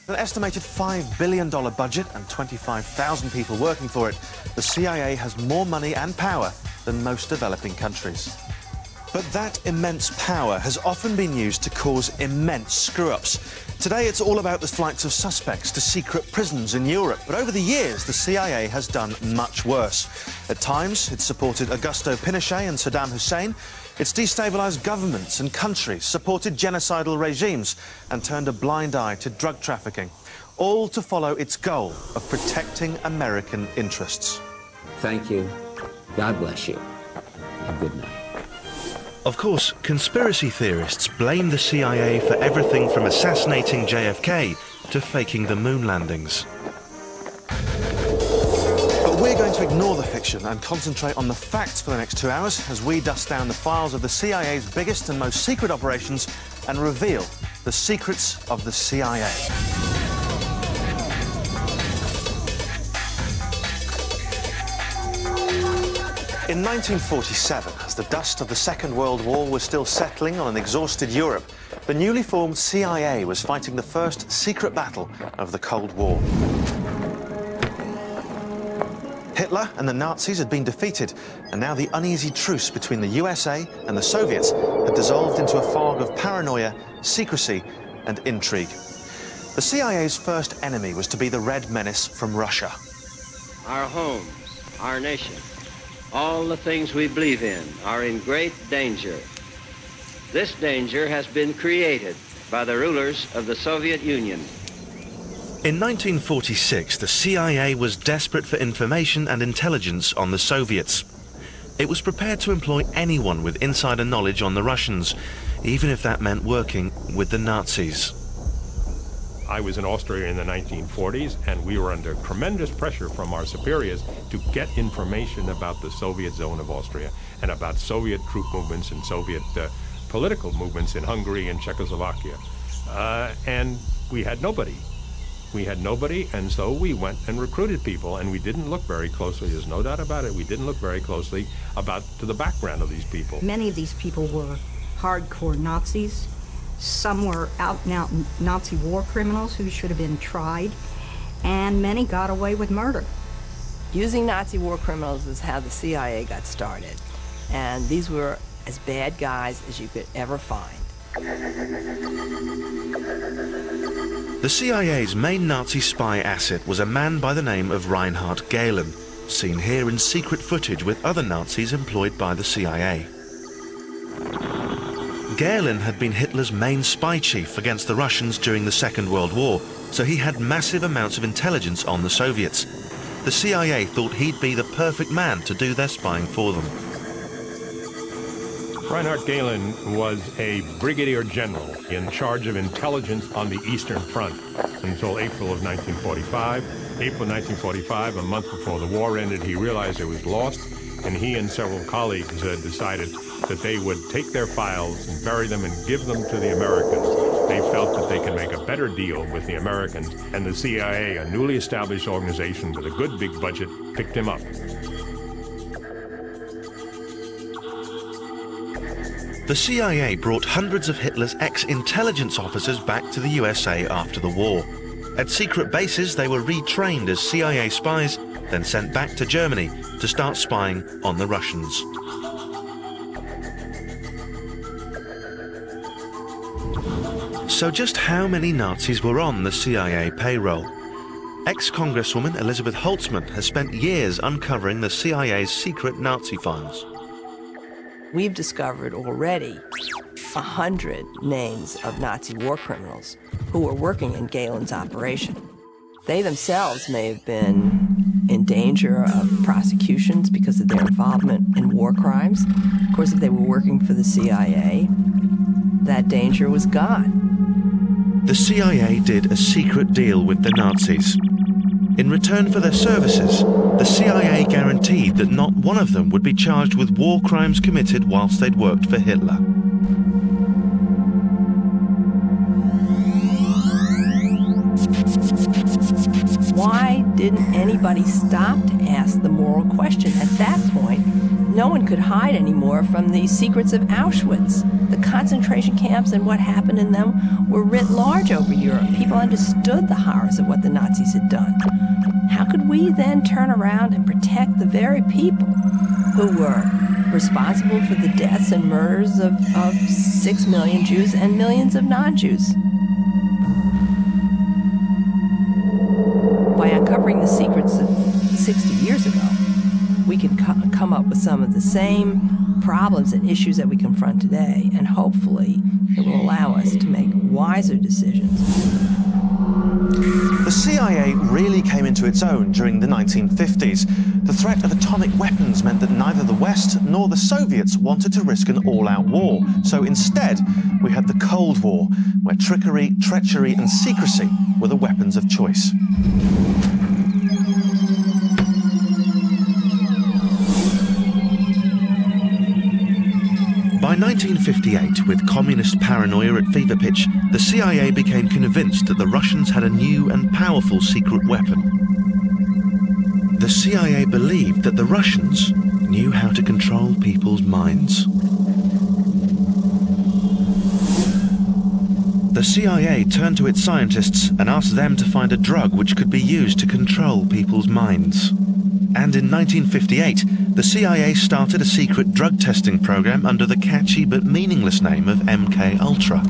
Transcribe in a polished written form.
An estimated $5 billion budget and 25,000 people working for it, the CIA has more money and power than most developing countries. But that immense power has often been used to cause immense screw-ups. Today it's all about the flights of suspects to secret prisons in Europe. But over the years, the CIA has done much worse. At times, it's supported Augusto Pinochet and Saddam Hussein. It's destabilised governments and countries, supported genocidal regimes, and turned a blind eye to drug trafficking, all to follow its goal of protecting American interests. Thank you. God bless you. And good night. Of course, conspiracy theorists blame the CIA for everything from assassinating JFK to faking the moon landings. But we're going to ignore the fiction and concentrate on the facts for the next 2 hours as we dust down the files of the CIA's biggest and most secret operations and reveal the secrets of the CIA. In 1947, as the dust of the Second World War was still settling on an exhausted Europe, the newly formed CIA was fighting the first secret battle of the Cold War. Hitler and the Nazis had been defeated, and now the uneasy truce between the USA and the Soviets had dissolved into a fog of paranoia, secrecy, and intrigue. The CIA's first enemy was to be the Red Menace from Russia. Our homes, our nation, all the things we believe in are in great danger. This danger has been created by the rulers of the Soviet Union. In 1946, the CIA was desperate for information and intelligence on the Soviets. It was prepared to employ anyone with insider knowledge on the Russians, even if that meant working with the Nazis. I was in Austria in the 1940s, and we were under tremendous pressure from our superiors to get information about the Soviet zone of Austria and about Soviet troop movements and Soviet political movements in Hungary and Czechoslovakia. And we had nobody. We had nobody, and so we went and recruited people, and we didn't look very closely, there's no doubt about it, we didn't look very closely to the background of these people. Many of these people were hardcore Nazis. Some were out-and-out Nazi war criminals who should have been tried, and many got away with murder. Using Nazi war criminals is how the CIA got started, and these were as bad guys as you could ever find. The CIA's main Nazi spy asset was a man by the name of Reinhard Gehlen, seen here in secret footage with other Nazis employed by the CIA. Gehlen had been Hitler's main spy chief against the Russians during the Second World War, so he had massive amounts of intelligence on the Soviets. The CIA thought he'd be the perfect man to do their spying for them. Reinhard Gehlen was a brigadier general in charge of intelligence on the Eastern Front until April of 1945. April 1945, a month before the war ended, he realized it was lost, and he and several colleagues decided that they would take their files and bury them and give them to the Americans. They felt that they could make a better deal with the Americans, and the CIA, a newly established organization with a good big budget, picked him up. The CIA brought hundreds of Hitler's ex-intelligence officers back to the USA after the war. At secret bases, they were retrained as CIA spies, then sent back to Germany to start spying on the Russians. So just how many Nazis were on the CIA payroll? Ex-Congresswoman Elizabeth Holtzman has spent years uncovering the CIA's secret Nazi files. We've discovered already 100 names of Nazi war criminals who were working in Gehlen's operation. They themselves may have been in danger of prosecutions because of their involvement in war crimes. Of course, if they were working for the CIA, that danger was gone. The CIA did a secret deal with the Nazis. In return for their services, the CIA guaranteed that not one of them would be charged with war crimes committed whilst they'd worked for Hitler. Why didn't anybody stop to ask the moral question? At that point, no one could hide anymore from the secrets of Auschwitz. The concentration camps and what happened in them were writ large over Europe. People understood the horrors of what the Nazis had done. How could we then turn around and protect the very people who were responsible for the deaths and murders of 6 million Jews and millions of non-Jews? By uncovering the secrets of 60 years ago, we can come up with some of the same problems and issues that we confront today, and hopefully it will allow us to make wiser decisions. The CIA really came into its own during the 1950s. The threat of atomic weapons meant that neither the West nor the Soviets wanted to risk an all-out war. So instead, we had the Cold War, where trickery, treachery, and secrecy were the weapons of choice. By 1958, with communist paranoia at fever pitch, the CIA became convinced that the Russians had a new and powerful secret weapon. The CIA believed that the Russians knew how to control people's minds. The CIA turned to its scientists and asked them to find a drug which could be used to control people's minds. And in 1958, the CIA started a secret drug testing program under the catchy but meaningless name of MK Ultra.